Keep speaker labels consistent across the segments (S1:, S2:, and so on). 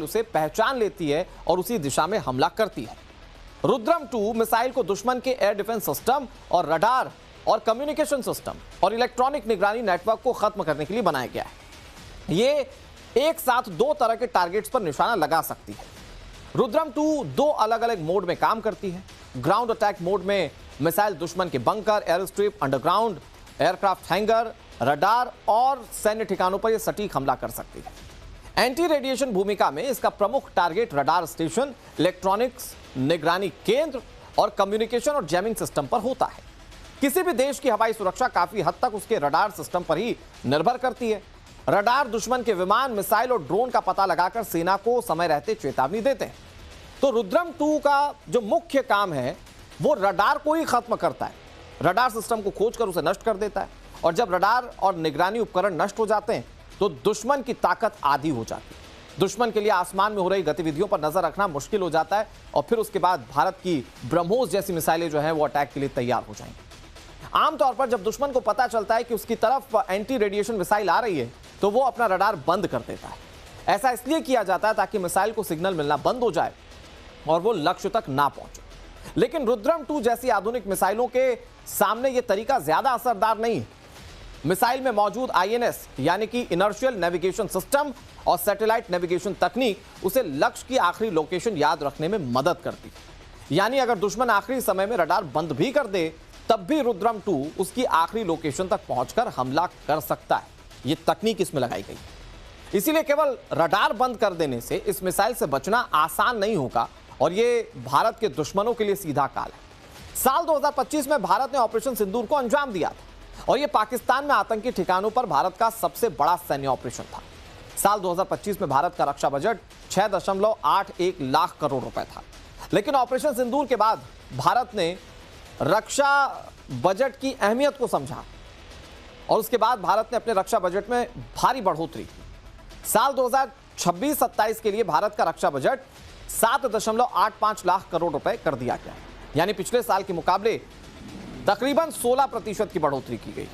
S1: उसे पहचान लेती है और उसी दिशा में हमला करती है। रुद्रम 2 मिसाइल को दुश्मन के एयर डिफेंस सिस्टम और रडार और कम्युनिकेशन सिस्टम और इलेक्ट्रॉनिक निगरानी नेटवर्क को खत्म करने के लिए बनाया गया है। ये एक साथ दो तरह के टारगेट्स पर निशाना लगा सकती है। रुद्रम 2 दो अलग अलग मोड में काम करती है। ग्राउंड अटैक मोड में मिसाइल दुश्मन के bunker, air strip, underground, aircraft hanger, radar और सैन्य ठिकानों पर यह सटीक हमला कर सकती है। एंटी रेडिएशन भूमिका में इसका प्रमुख टारगेट रडार स्टेशन, इलेक्ट्रॉनिक्स निगरानी केंद्र और कम्युनिकेशन और जैमिंग सिस्टम पर होता है। किसी भी देश की हवाई सुरक्षा काफी हद तक उसके रडार सिस्टम पर ही निर्भर करती है। रडार दुश्मन के विमान, मिसाइल और ड्रोन का पता लगाकर सेना को समय रहते चेतावनी देते हैं। तो रुद्रम 2 का जो मुख्य काम है वो रडार को ही खत्म करता है। रडार सिस्टम को खोजकर उसे नष्ट कर देता है और जब रडार और निगरानी उपकरण नष्ट हो जाते हैं तो दुश्मन की ताकत आधी हो जाती है। दुश्मन के लिए आसमान में हो रही गतिविधियों पर नजर रखना मुश्किल हो जाता है और फिर उसके बाद भारत की ब्रह्मोस जैसी मिसाइलें जो है वो अटैक के लिए तैयार हो जाएंगी। आमतौर पर जब दुश्मन को पता चलता है कि उसकी तरफ एंटी रेडिएशन मिसाइल आ रही है तो वो अपना रडार बंद कर देता है। ऐसा इसलिए किया जाता है ताकि मिसाइल को सिग्नल मिलना बंद हो जाए और वो लक्ष्य तक ना पहुंचे। लेकिन रुद्रम 2 जैसी आधुनिक मिसाइलों के सामने यह तरीका ज्यादा असरदार नहीं है। मिसाइल में मौजूद INS यानी कि इनर्शियल नेविगेशन सिस्टम और सैटेलाइट नेविगेशन तकनीक उसे लक्ष्य की आखिरी लोकेशन याद रखने में मदद करती है। यानी अगर दुश्मन आखिरी समय में रडार बंद भी कर दे तब भी रुद्रम 2 उसकी आखिरी लोकेशन तक पहुंचकर हमला कर सकता है। यह तकनीक इसमें लगाई गई। इसीलिए केवल रडार बंद कर देने से इस मिसाइल से बचना आसान नहीं होगा और यह भारत के दुश्मनों के लिए सीधा काल है। साल 2025 में भारत ने ऑपरेशन सिंदूर को अंजाम दिया था और यह पाकिस्तान में आतंकी ठिकानों पर भारत का सबसे बड़ा सैन्य ऑपरेशन था। साल 2025 में भारत का रक्षा बजट 6.81 लाख करोड़ रुपए था। लेकिन ऑपरेशन सिंदूर के बाद भारत ने रक्षा बजट की अहमियत को समझा और उसके बाद भारत ने अपने रक्षा बजट में भारी बढ़ोतरी की। साल 2026-27 के लिए भारत का रक्षा बजट 7.85 लाख करोड़ रुपए कर दिया गया, यानी पिछले साल के मुकाबले तकरीबन 16% की बढ़ोतरी की गई।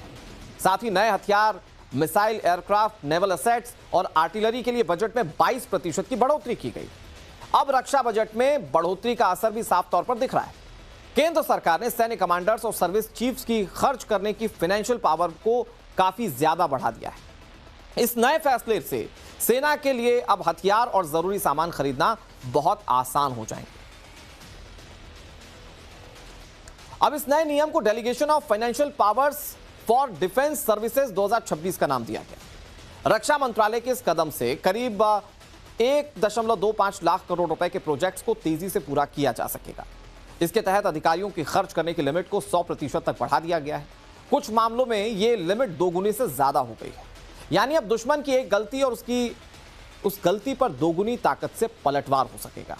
S1: साथ ही नए हथियार, मिसाइल, एयरक्राफ्ट, नेवल एसेट्स और आर्टिलरी के लिए बजट में 22% की बढ़ोतरी की गई। अब रक्षा बजट में बढ़ोतरी का असर भी साफ तौर पर दिख रहा है। केंद्र सरकार ने सैन्य कमांडर्स और सर्विस चीफ्स की खर्च करने की फाइनेंशियल पावर को काफी ज्यादा बढ़ा दिया है। इस नए फैसले से सेना के लिए अब हथियार और जरूरी सामान खरीदना बहुत आसान हो जाएंगे। अब इस नए नियम को delegation of financial powers for defence services 2026 का नाम दिया गया। रक्षा मंत्रालय के इस कदम से करीब 1.25 लाख करोड़ रुपए के प्रोजेक्ट्स को तेजी से पूरा किया जा सकेगा। इसके तहत अधिकारियों की खर्च करने की लिमिट को 100% तक बढ़ा दिया गया है। कुछ मामलों में यह लिमिट दोगुनी से ज्यादा हो गई है, यानी अब दुश्मन की एक गलती और उस गलती पर दोगुनी ताकत से पलटवार हो सकेगा।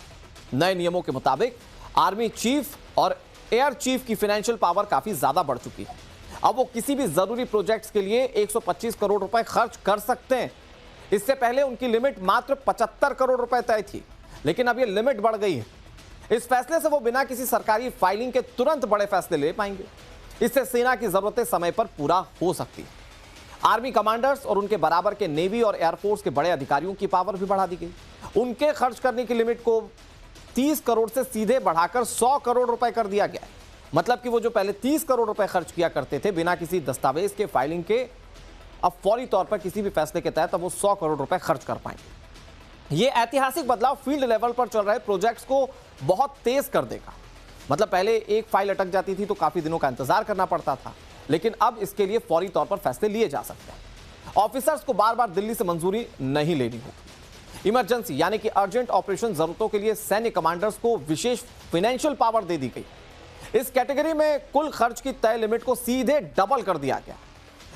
S1: नए नियमों के मुताबिक आर्मी चीफ और एयर चीफ की फाइनेंशियल पावर काफी ज्यादा बढ़ चुकी है। अब वो किसी भी जरूरी प्रोजेक्ट्स के लिए 125 करोड़ रुपए खर्च कर सकते हैं। इससे पहले उनकी लिमिट मात्र 75 करोड़ रुपए तय थी, लेकिन अब ये लिमिट बढ़ गई है। इस फैसले से वो बिना किसी सरकारी फाइलिंग के तुरंत बड़े फैसले ले पाएंगे। इससे सेना की जरूरतें समय पर पूरा हो सकती है। आर्मी कमांडर्स और उनके बराबर के नेवी और एयरफोर्स के बड़े अधिकारियों की पावर भी बढ़ा दी गई। उनके खर्च करने की लिमिट को 30 करोड़ से सीधे बढ़ाकर 100 करोड़ रुपए कर दिया गया। मतलब कि वो जो पहले 30 करोड़ रुपए खर्च किया करते थे बिना किसी दस्तावेज के, फाइलिंग के, अब फौरी तौर पर किसी भी फैसले के तहत अब वो 100 करोड़ रुपए खर्च कर पाएंगे। ये ऐतिहासिक बदलाव फील्ड लेवल पर चल रहे प्रोजेक्ट्स को बहुत तेज कर देगा। मतलब पहले एक फाइल अटक जाती थी तो काफी दिनों का इंतजार करना पड़ता था, लेकिन अब इसके लिए फौरी तौर पर फैसले लिए जा सकते हैं। ऑफिसर्स को बार बार दिल्ली से मंजूरी नहीं लेनी होगी। इमरजेंसी यानी कि अर्जेंट ऑपरेशन जरूरतों के लिए सैन्य कमांडर्स को विशेष फाइनेंशियल पावर दे दी गई। इस कैटेगरी में कुल खर्च की तय लिमिट को सीधे डबल कर दिया गया।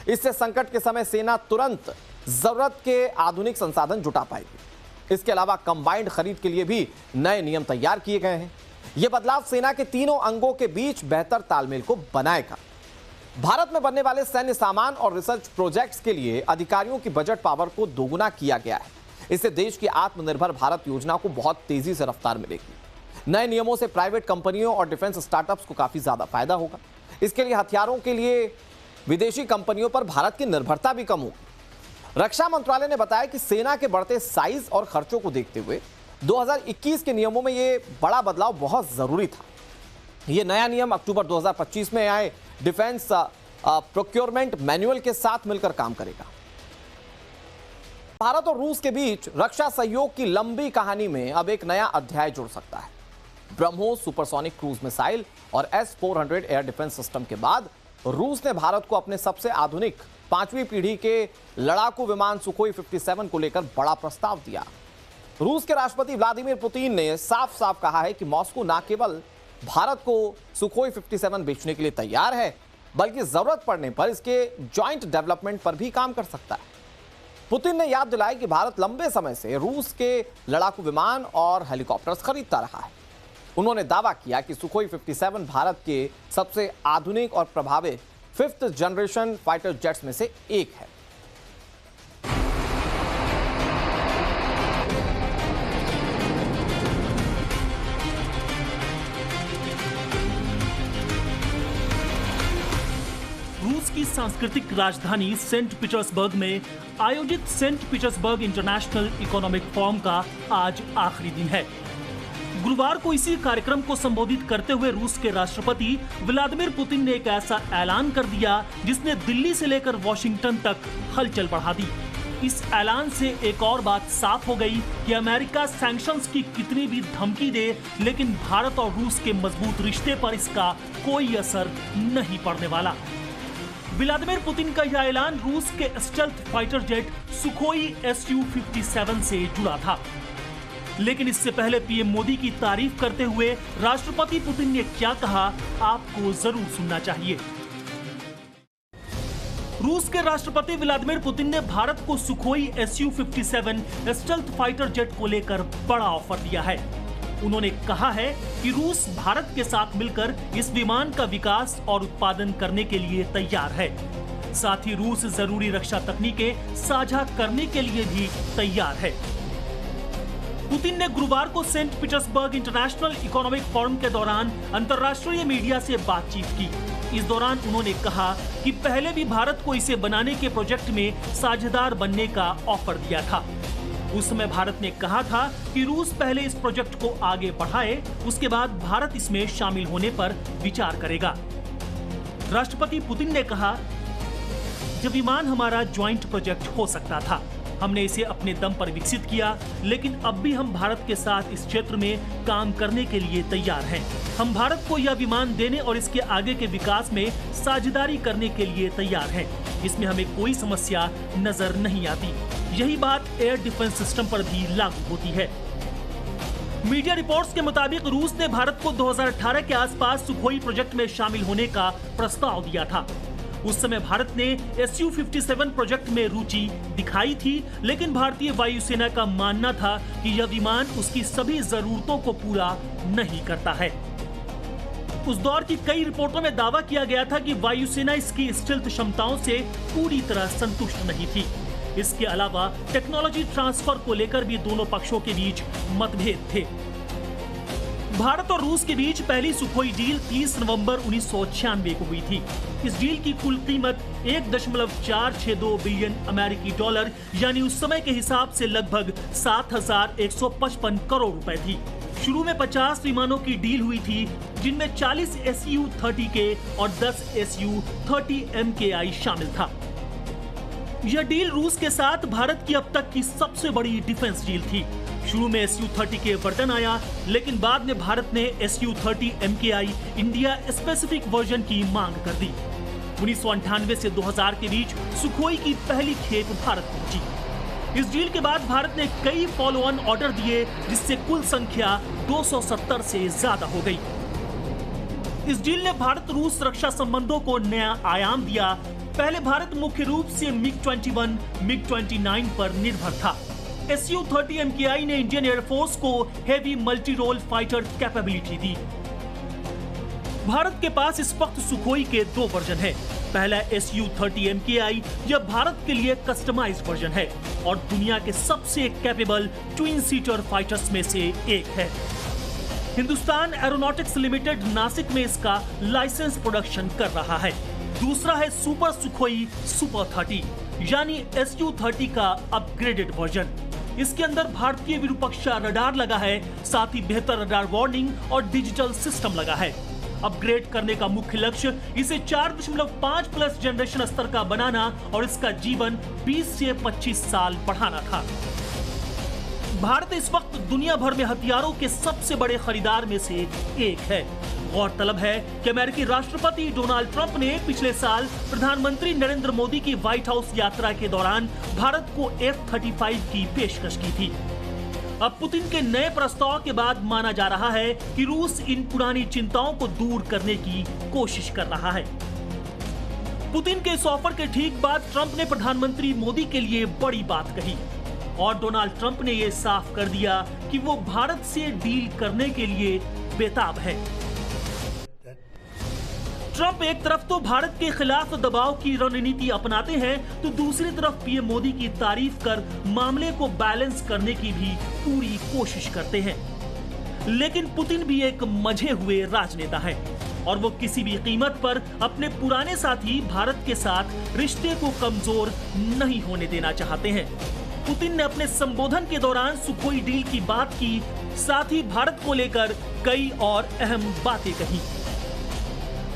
S1: इससे संकट के समय सेना तुरंत जरूरत के आधुनिक संसाधन जुटा पाएगी। इसके अलावा कंबाइंड खरीद के लिए भी नए नियम तैयार किए गए हैं। यह बदलाव सेना के तीनों अंगों के बीच बेहतर तालमेल को बनाएगा। भारत में बनने वाले सैन्य सामान और रिसर्च प्रोजेक्ट्स के लिए अधिकारियों की बजट पावर को दोगुना किया गया है। इससे देश की आत्मनिर्भर भारत योजना को बहुत तेजी से रफ्तार मिलेगी। नए नियमों से प्राइवेट कंपनियों और डिफेंस स्टार्टअप्स को काफी ज्यादा फायदा होगा। इसके लिए हथियारों के लिए विदेशी कंपनियों पर भारत की निर्भरता भी कम होगी। रक्षा मंत्रालय ने बताया कि सेना के बढ़ते साइज और खर्चों को देखते हुए 2021 के नियमों में यह बड़ा बदलाव बहुत जरूरी था। यह नया नियम अक्टूबर 2025 में आए डिफेंस प्रोक्योरमेंट मैनुअल के साथ मिलकर काम करेगा। भारत और रूस के बीच रक्षा सहयोग की लंबी कहानी में अब एक नया अध्याय जुड़ सकता है। ब्रह्मोस सुपरसोनिक क्रूज मिसाइल और S-400 एयर डिफेंस सिस्टम के बाद रूस ने भारत को अपने सबसे आधुनिक 5वीं पीढ़ी के लड़ाकू विमान सुखोई 57 को लेकर बड़ा प्रस्ताव दिया। रूस के राष्ट्रपति व्लादिमीर पुतिन ने साफ साफ कहा है कि मॉस्को न केवल भारत को सुखोई 57 बेचने के लिए तैयार है, बल्कि जरूरत पड़ने पर इसके जॉइंट डेवलपमेंट पर भी काम कर सकता है। पुतिन ने याद दिलाया कि भारत लंबे समय से रूस के लड़ाकू विमान और हेलीकॉप्टर्स खरीदता रहा है। उन्होंने दावा किया कि सुखोई 57 भारत के सबसे आधुनिक और प्रभावी 5th जनरेशन फाइटर जेट्स में से एक है।
S2: रूस की सांस्कृतिक राजधानी सेंट पीटर्सबर्ग में आयोजित Saint Petersburg International Economic Forum का आज आखिरी दिन है। गुरुवार को इसी कार्यक्रम को संबोधित करते हुए रूस के राष्ट्रपति व्लादिमीर पुतिन ने एक ऐसा ऐलान कर दिया जिसने दिल्ली से लेकर वॉशिंगटन तक हलचल बढ़ा दी। इस ऐलान से एक और बात साफ हो गई कि अमेरिका सैंक्शंस की कितनी भी धमकी दे, लेकिन भारत और रूस के मजबूत रिश्ते पर इसका कोई असर नहीं पड़ने वाला। व्लादिमीर पुतिन का यह ऐलान रूस के stealth fighter jet Sukhoi Su-57 से जुड़ा था। लेकिन इससे पहले पीएम मोदी की तारीफ करते हुए राष्ट्रपति पुतिन ने क्या कहा, आपको जरूर सुनना चाहिए। रूस के राष्ट्रपति व्लादिमीर पुतिन ने भारत को Sukhoi Su-57 stealth fighter jet को लेकर बड़ा ऑफर दिया है। उन्होंने कहा है कि रूस भारत के साथ मिलकर इस विमान का विकास और उत्पादन करने के लिए तैयार है। साथ ही रूस जरूरी रक्षा तकनीकें साझा करने के लिए भी तैयार है। पुतिन ने गुरुवार को Saint Petersburg International Economic Forum के दौरान अंतर्राष्ट्रीय मीडिया से बातचीत की। इस दौरान उन्होंने कहा कि पहले भी भारत को इसे बनाने के प्रोजेक्ट में साझेदार बनने का ऑफर दिया था। उस समय भारत ने कहा था कि रूस पहले इस प्रोजेक्ट को आगे बढ़ाए, उसके बाद भारत इसमें शामिल होने पर विचार करेगा। राष्ट्रपति पुतिन ने कहा, जब विमान हमारा ज्वाइंट प्रोजेक्ट हो सकता था, हमने इसे अपने दम पर विकसित किया, लेकिन अब भी हम भारत के साथ इस क्षेत्र में काम करने के लिए तैयार हैं। हम भारत को यह विमान देने और इसके आगे के विकास में साझेदारी करने के लिए तैयार हैं। इसमें हमें कोई समस्या नजर नहीं आती। यही बात एयर डिफेंस सिस्टम पर भी लागू होती है। मीडिया रिपोर्ट्स के मुताबिक रूस ने भारत को 2018 के आसपास सुखोई प्रोजेक्ट में शामिल होने का प्रस्ताव दिया था। उस समय भारत ने Su-57 प्रोजेक्ट में रुचि दिखाई थी, लेकिन भारतीय वायुसेना का मानना था कि यह विमान उसकी सभी जरूरतों को पूरा नहीं करता है। उस दौर की कई रिपोर्टों में दावा किया गया था कि वायुसेना इसकी स्टेल्थ क्षमताओं से पूरी तरह संतुष्ट नहीं थी। इसके अलावा टेक्नोलॉजी ट्रांसफर को लेकर भी दोनों पक्षों के बीच मतभेद थे। भारत और रूस के बीच पहली सुखोई डील 30 नवंबर 1996 को हुई थी। इस डील की कुल कीमत 1.462 बिलियन अमेरिकी डॉलर यानी उस समय के हिसाब से लगभग 7,155 करोड़ रुपए थी। शुरू में 50 विमानों की डील हुई थी, जिनमें 40 Su-30K और 10 Su-30MKI शामिल था। यह डील रूस के साथ भारत की अब तक की सबसे बड़ी डिफेंस डील थी। शुरू में Su-30K वर्जन आया, लेकिन बाद में भारत ने Su-30MKI इंडिया स्पेसिफिक वर्जन की मांग कर दी। 1998 से 2000 के बीच सुखोई की पहली खेप भारत पहुंची। इस डील के बाद भारत ने कई फॉलो ऑन ऑर्डर दिए, जिससे कुल संख्या 270 से ज्यादा हो गई। इस डील ने भारत रूस रक्षा संबंधों को नया आयाम दिया। पहले भारत मुख्य रूप से MiG-21, MiG-29 पर निर्भर था। Su-30MKI ने इंडियन एयरफोर्स को heavy multi role fighter capability दी। भारत के पास इस वक्त सुखोई के 2 वर्जन हैं। पहला Su-30MKI यह भारत के लिए कस्टमाइज्ड वर्जन है और दुनिया के सबसे कैपेबल ट्विन सीटर फाइटर्स में से एक है। हिंदुस्तान एरोनॉटिक्स लिमिटेड नासिक में इसका लाइसेंस प्रोडक्शन कर रहा है। दूसरा है सुपर सुखोई सुपर 30। यानी SU-30 का अपग्रेडेड वर्जन। इसके अंदर भारतीय विरूपक्षा रडार लगा है, साथ ही बेहतर रडार वार्निंग और डिजिटल सिस्टम लगा है। अपग्रेड करने का मुख्य लक्ष्य इसे 4.5 प्लस जनरेशन स्तर का बनाना और इसका जीवन 20 से 25 साल बढ़ाना था। भारत इस वक्त दुनिया भर में हथियारों के सबसे बड़े खरीदार में से एक है। गौरतलब है कि अमेरिकी राष्ट्रपति डोनाल्ड ट्रंप ने पिछले साल प्रधानमंत्री नरेंद्र मोदी की व्हाइट हाउस यात्रा के दौरान भारत को F-35 की पेशकश की थी। अब पुतिन के नए प्रस्ताव के बाद माना जा रहा है कि रूस इन पुरानी चिंताओं को दूर करने की कोशिश कर रहा है। पुतिन के इस ऑफर के ठीक बाद ट्रंप ने प्रधानमंत्री मोदी के लिए बड़ी बात कही और डोनाल्ड ट्रंप ने यह साफ कर दिया कि वो भारत से डील करने के लिए बेताब है। ट्रंप एक तरफ तो भारत के खिलाफ दबाव की रणनीति अपनाते हैं, तो दूसरी तरफ पीएम मोदी की तारीफ कर मामले को बैलेंस करने की भी पूरी कोशिश करते हैं। लेकिन पुतिन भी एक मंझे हुए राजनेता है और वो किसी भी कीमत पर अपने पुराने साथी भारत के साथ रिश्ते को कमजोर नहीं होने देना चाहते हैं। पुतिन ने अपने संबोधन के दौरान सुखोई डील की बात की, साथ ही भारत को लेकर कई और अहम बातें कही।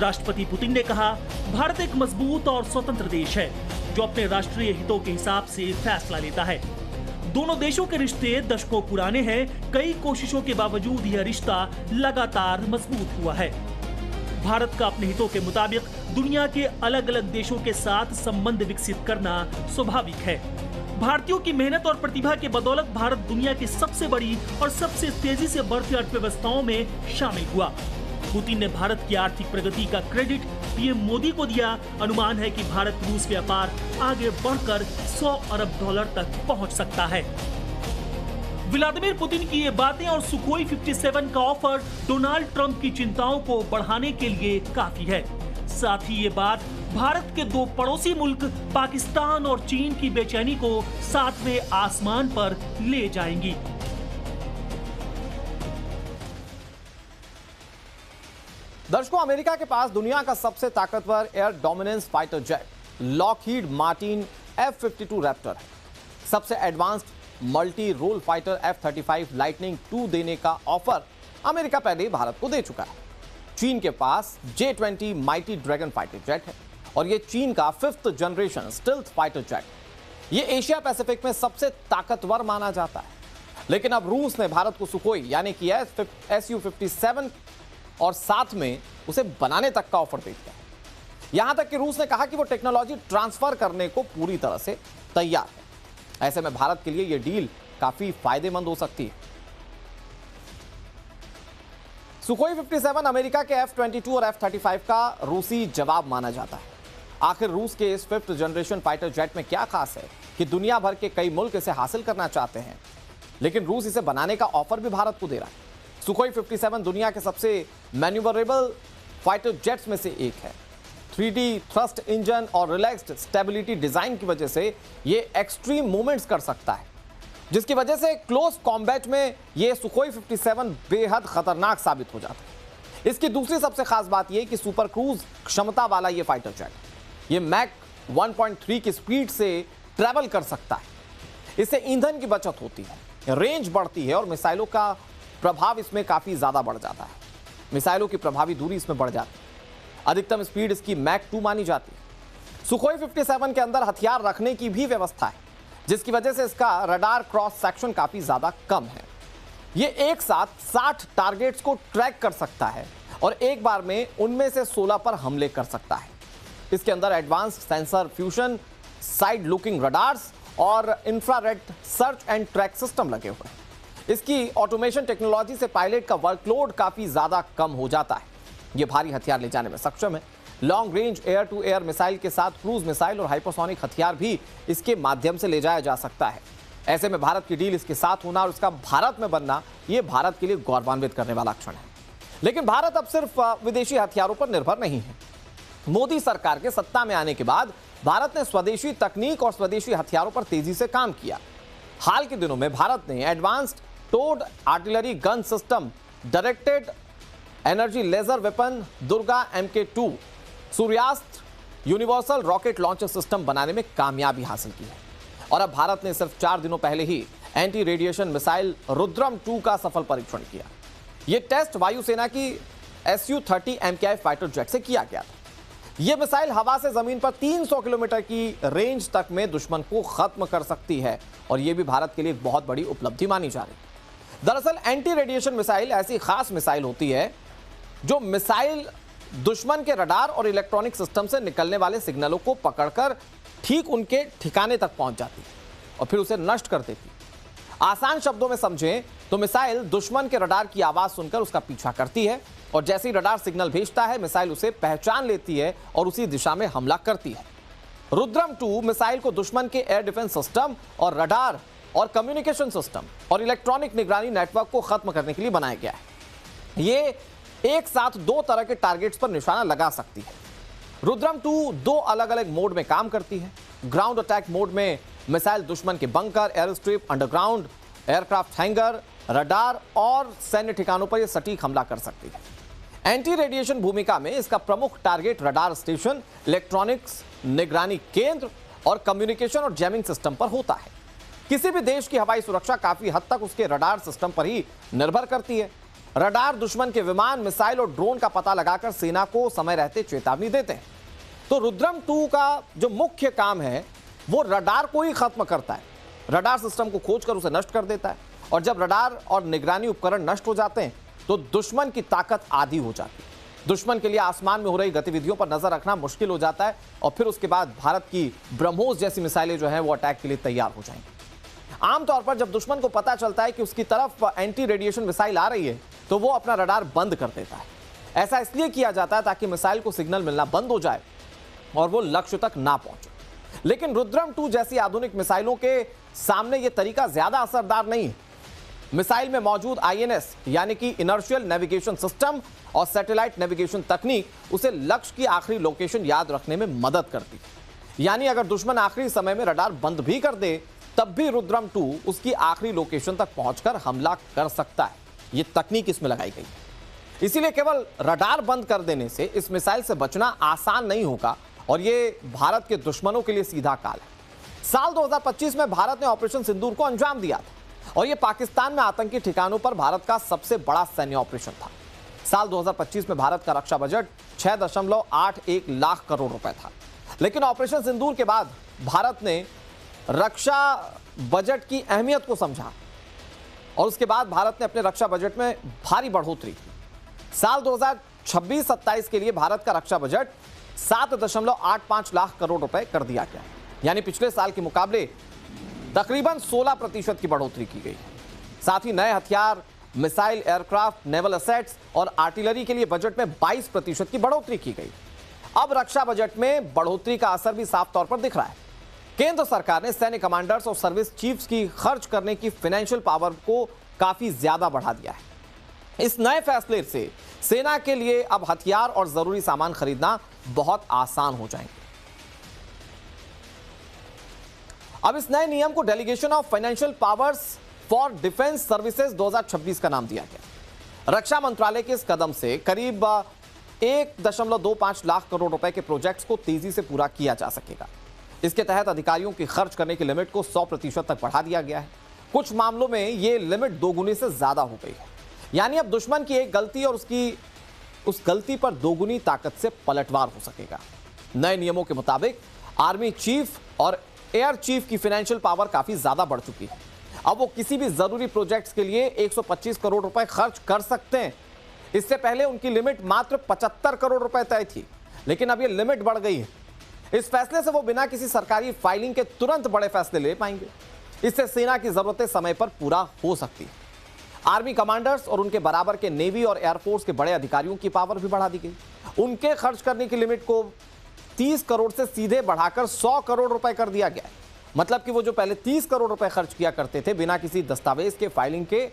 S2: राष्ट्रपति पुतिन ने कहा, भारत एक मजबूत और स्वतंत्र देश है जो अपने राष्ट्रीय हितों के हिसाब से फैसला लेता है। दोनों देशों के रिश्ते दशकों पुराने हैं। कई कोशिशों के बावजूद यह रिश्ता लगातार मजबूत हुआ है। भारत का अपने हितों के मुताबिक दुनिया के अलग अलग देशों के साथ संबंध विकसित करना स्वाभाविक है। भारतीयों की मेहनत और प्रतिभा के बदौलत भारत दुनिया की सबसे बड़ी और सबसे तेजी से बढ़ती अर्थव्यवस्थाओं में शामिल हुआ। पुतिन ने भारत की आर्थिक प्रगति का क्रेडिट पीएम मोदी को दिया। अनुमान है कि भारत रूस व्यापार आगे बढ़कर $100 अरब तक पहुंच सकता है। व्लादिमीर पुतिन की ये बातें और सुखोई 57 का ऑफर डोनाल्ड ट्रंप की चिंताओं को बढ़ाने के लिए काफी है। साथ ही ये बात भारत के दो पड़ोसी मुल्क पाकिस्तान और चीन की बेचैनी को सातवें आसमान पर ले जाएंगी।
S1: दर्शकों, अमेरिका के पास दुनिया का सबसे ताकतवर air dominance fighter jet Lockheed Martin F-52 Raptor है। सबसे advanced multi role fighter F-35 Lightning II देने का ऑफर अमेरिका पहले ही भारत को दे चुका है। चीन के पास J-20 mighty dragon fighter jet है और यह चीन का 5th generation stealth fighter jet. ये एशिया पैसिफिक में सबसे ताकतवर माना जाता है। लेकिन अब रूस ने भारत को सुखोई यानी कि SU-57 और साथ में उसे बनाने तक का ऑफर दे दिया। यहां तक कि रूस ने कहा कि वो टेक्नोलॉजी ट्रांसफर करने को पूरी तरह से तैयार है। ऐसे में भारत के लिए यह डील काफी फायदेमंद हो सकती है। सुखोई 57 अमेरिका के F-22 और F-35 का रूसी जवाब माना जाता है। आखिर रूस के इस 5th जनरेशन फाइटर जेट में क्या खास है कि दुनिया भर के कई मुल्क इसे हासिल करना चाहते हैं, लेकिन रूस इसे बनाने का ऑफर भी भारत को दे रहा है। सुखोई 57 दुनिया के सबसे मैन्यूवरेबल फाइटर जेट्स में से एक है। 3D थ्रस्ट इंजन और रिलैक्स्ड स्टेबिलिटी डिजाइन की वजह से यह एक्सट्रीम मूवमेंट्स कर सकता है, जिसकी वजह से क्लोज कॉम्बैट में यह सुखोई 57 बेहद खतरनाक साबित हो जाता है। इसकी दूसरी सबसे खास बात यह कि सुपर क्रूज क्षमता वाला यह फाइटर जेट ये मैक 1.3 की स्पीड से ट्रैवल कर सकता है। इससे ईंधन की बचत होती है, रेंज बढ़ती है और मिसाइलों का प्रभाव इसमें काफी ज्यादा बढ़ जाता है। मिसाइलों की प्रभावी दूरी इसमें बढ़ जाती है। अधिकतम स्पीड इसकी मैक 2 मानी जाती है। सुखोई 57 के अंदर हथियार रखने की भी व्यवस्था है, जिसकी वजह से इसका रडार क्रॉस सेक्शन काफी ज्यादा कम है। यह एक साथ 60 टारगेट्स को ट्रैक कर सकता है और एक बार में उनमें से 16 पर हमले कर सकता है। इसके अंदर advanced sensor fusion, side looking radars और infrared search and track system लगे हुए हैं। इसकी ऑटोमेशन टेक्नोलॉजी से पायलट का वर्कलोड काफी ज्यादा कम हो जाता है। यह भारी हथियार ले जाने में सक्षम है। Long range air to air missile के साथ क्रूज मिसाइल और हाइपरसोनिक हथियार भी इसके माध्यम से ले जाया जा सकता है। ऐसे में भारत की डील इसके साथ होना और उसका भारत में बनना, यह भारत के लिए गौरवान्वित करने वाला क्षण है। लेकिन भारत अब सिर्फ विदेशी हथियारों पर निर्भर नहीं है। मोदी सरकार के सत्ता में आने के बाद भारत ने स्वदेशी तकनीक और स्वदेशी हथियारों पर तेजी से काम किया। हाल के दिनों में भारत ने advanced towed artillery gun system, directed energy laser weapon Durga MK2, Suryastra universal rocket launcher system बनाने में कामयाबी हासिल की है और अब भारत ने सिर्फ 4 दिनों पहले ही एंटी रेडिएशन मिसाइल रुद्रम 2 का सफल परीक्षण किया। यह टेस्ट वायुसेना की Su-30 MKI फाइटर जेट से किया गया था। यह मिसाइल हवा से जमीन पर 300 किलोमीटर की रेंज तक में दुश्मन को खत्म कर सकती है और यह भी भारत के लिए एक बहुत बड़ी उपलब्धि मानी जा रही है। दरअसल एंटी रेडिएशन मिसाइल ऐसी खास मिसाइल होती है जो मिसाइल दुश्मन के रडार और इलेक्ट्रॉनिक सिस्टम से निकलने वाले सिग्नलों को पकड़कर ठीक उनके ठिकाने तक पहुंच जाती है और फिर उसे नष्ट कर देती है। आसान शब्दों में समझें तो मिसाइल दुश्मन के रडार की आवाज सुनकर उसका पीछा करती है और जैसे ही रडार सिग्नल भेजता है मिसाइल उसे पहचान लेती है और उसी दिशा में हमला करती है। रुद्रम 2 मिसाइल को दुश्मन के एयर डिफेंस सिस्टम और रडार और कम्युनिकेशन सिस्टम और इलेक्ट्रॉनिक निगरानी नेटवर्क को खत्म करने के लिए बनाया गया है। ये एक साथ 2 तरह के टारगेट्स पर निशाना लगा सकती है। रुद्रम 2 2 अलग अलग मोड में काम करती है। ग्राउंड अटैक मोड में मिसाइल दुश्मन के bunker, air strip, underground, aircraft hanger, radar और सैन्य ठिकानों पर यह सटीक हमला कर सकती है। एंटी रेडिएशन भूमिका में इसका प्रमुख टारगेट रडार स्टेशन, इलेक्ट्रॉनिक्स निगरानी केंद्र और कम्युनिकेशन और जैमिंग सिस्टम पर होता है। किसी भी देश की हवाई सुरक्षा काफी हद तक उसके रडार सिस्टम पर ही निर्भर करती है। रडार दुश्मन के विमान, मिसाइल और ड्रोन का पता लगाकर सेना को समय रहते चेतावनी देते हैं। तो रुद्रम 2 का जो मुख्य काम है वो रडार को ही खत्म करता है। रडार सिस्टम को खोजकर उसे नष्ट कर देता है और जब रडार और निगरानी उपकरण नष्ट हो जाते हैं तो दुश्मन की ताकत आधी हो जाती है। दुश्मन के लिए आसमान में हो रही गतिविधियों पर नजर रखना मुश्किल हो जाता है और फिर उसके बाद भारत की ब्रह्मोस जैसी मिसाइलें जो हैं वो अटैक के लिए तैयार हो जाएंगी। आमतौर पर जब दुश्मन को पता चलता है कि उसकी तरफ एंटी रेडिएशन मिसाइल आ रही है तो वो अपना रडार बंद कर देता है। ऐसा इसलिए किया जाता है ताकि मिसाइल को सिग्नल मिलना बंद हो जाए और वो लक्ष्य तक ना पहुंचे। लेकिन रुद्रम 2 जैसी आधुनिक मिसाइलों के सामने यह तरीका ज्यादा असरदार नहीं है। मिसाइल में मौजूद INS यानी कि इनर्शियल नेविगेशन सिस्टम और सैटेलाइट नेविगेशन तकनीक उसे लक्ष्य की आखिरी लोकेशन याद रखने में मदद करती है। यानी अगर दुश्मन आखिरी समय में रडार बंद भी कर दे तब भी रुद्रम 2 उसकी आखिरी लोकेशन तक पहुंचकर हमला कर सकता है। यह तकनीक इसमें लगाई गई है। इसीलिए केवल रडार बंद कर देने से इस मिसाइल से बचना आसान नहीं होगा और यह भारत के दुश्मनों के लिए सीधा काल है। साल 2025 में भारत ने ऑपरेशन सिंदूर को अंजाम दिया था और यह पाकिस्तान में आतंकी ठिकानों पर भारत का सबसे बड़ा सैन्य ऑपरेशन था। साल 2025 में भारत का रक्षा बजट 6.81 लाख करोड़ रुपए था। लेकिन ऑपरेशन सिंदूर के बाद भारत ने रक्षा बजट की अहमियत को समझा और उसके बाद भारत ने अपने रक्षा बजट में भारी बढ़ोतरी की। साल 2026-27 के लिए भारत का रक्षा बजट 7.85 लाख करोड़ रुपए कर दिया गया, यानी पिछले साल के मुकाबले तकरीबन 16% की बढ़ोतरी की गई। साथ ही नए हथियार, मिसाइल, एयरक्राफ्ट, नेवल एसेट्स और आर्टिलरी के लिए बजट में 22% की बढ़ोतरी की गई। अब रक्षा बजट में बढ़ोतरी का असर भी साफ तौर पर दिख रहा है। केंद्र सरकार ने सैन्य कमांडर्स और सर्विस चीफ्स की खर्च करने की फाइनेंशियल पावर को काफी ज्यादा बढ़ा दिया है। इस नए फैसले से सेना के लिए अब हथियार और जरूरी सामान खरीदना बहुत आसान हो जाएंगे। अब इस नए नियम को delegation of financial powers for defence services 2026 का नाम दिया गया। रक्षा मंत्रालय के इस कदम से करीब 1.25 लाख करोड़ रुपए के प्रोजेक्ट्स को तेजी से पूरा किया जा सकेगा। इसके तहत अधिकारियों की खर्च करने की लिमिट को 100% तक बढ़ा दिया गया है। कुछ मामलों में यह लिमिट दोगुनी से ज्यादा हो गई है, यानी अब दुश्मन की एक गलती और उस गलती पर दोगुनी ताकत से पलटवार हो सकेगा। नए नियमों के मुताबिक आर्मी चीफ और एयर चीफ की फाइनेंशियल पावर काफी ज्यादा बढ़ चुकी है। अब वो किसी भी जरूरी प्रोजेक्ट्स के लिए 125 करोड़ रुपए खर्च कर सकते हैं। इससे पहले उनकी लिमिट मात्र 75 करोड़ रुपए तय थी, लेकिन अब ये लिमिट बढ़ गई है। इस फैसले से वो बिना किसी सरकारी फाइलिंग के तुरंत बड़े फैसले ले पाएंगे। इससे सेना की जरूरतें समय पर पूरा हो सकती है। आर्मी कमांडर्स और उनके बराबर के नेवी और एयरफोर्स के बड़े अधिकारियों की पावर भी बढ़ा दी गई। उनके खर्च करने की लिमिट को 30 करोड़ से सीधे बढ़ाकर 100 करोड़ रुपए कर दिया गया है। मतलब कि वो जो पहले 30 करोड़ रुपए खर्च किया करते थे बिना किसी दस्तावेज के, फाइलिंग के,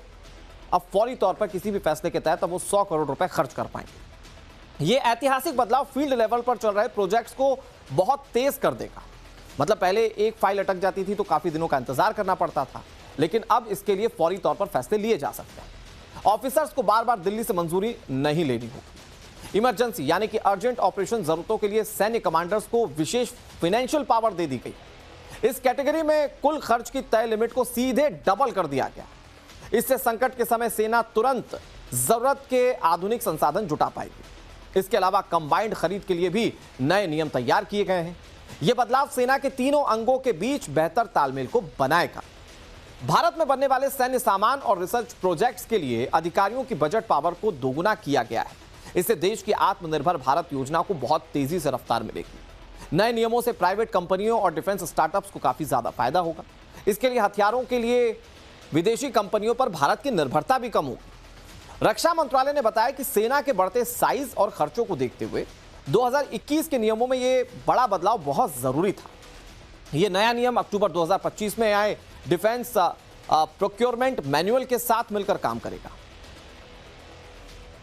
S1: अब फौरी तौर पर किसी भी फैसले के तहत अब वो 100 करोड़ रुपए खर्च कर पाएंगे। ये ऐतिहासिक बदलाव फील्ड लेवल पर चल रहे प्रोजेक्ट्स को बहुत तेज कर देगा। मतलब पहले एक फाइल अटक जाती थी तो काफी दिनों का इंतजार करना पड़ता था, लेकिन अब इसके लिए फौरी तौर पर फैसले लिए जा सकते हैं। ऑफिसर्स को बार बार दिल्ली से मंजूरी नहीं लेनी होगी। इमरजेंसी यानी कि अर्जेंट ऑपरेशन जरूरतों के लिए सैन्य कमांडर्स को विशेष फाइनेंशियल पावर दे दी गई। इस कैटेगरी में कुल खर्च की तय लिमिट को सीधे डबल कर दिया गया। इससे संकट के समय सेना तुरंत जरूरत के आधुनिक संसाधन जुटा पाएगी। इसके अलावा कंबाइंड खरीद के लिए भी नए नियम तैयार किए गए हैं। यह बदलाव सेना के तीनों अंगों के बीच बेहतर तालमेल को बनाएगा। भारत में बनने वाले सैन्य सामान और रिसर्च प्रोजेक्ट्स के लिए अधिकारियों की बजट पावर को दोगुना किया गया है। इससे देश की आत्मनिर्भर भारत योजना को बहुत तेजी से रफ्तार मिलेगी। नए नियमों से प्राइवेट कंपनियों और डिफेंस स्टार्टअप्स को काफी ज्यादा फायदा होगा। इसके लिए हथियारों के लिए विदेशी कंपनियों पर भारत की निर्भरता भी कम होगी। रक्षा मंत्रालय ने बताया कि सेना के बढ़ते साइज और खर्चों को देखते हुए 2021 के नियमों में यह बड़ा बदलाव बहुत जरूरी था। यह नया नियम अक्टूबर 2025 में आए डिफेंस प्रोक्योरमेंट मैनुअल के साथ मिलकर काम करेगा।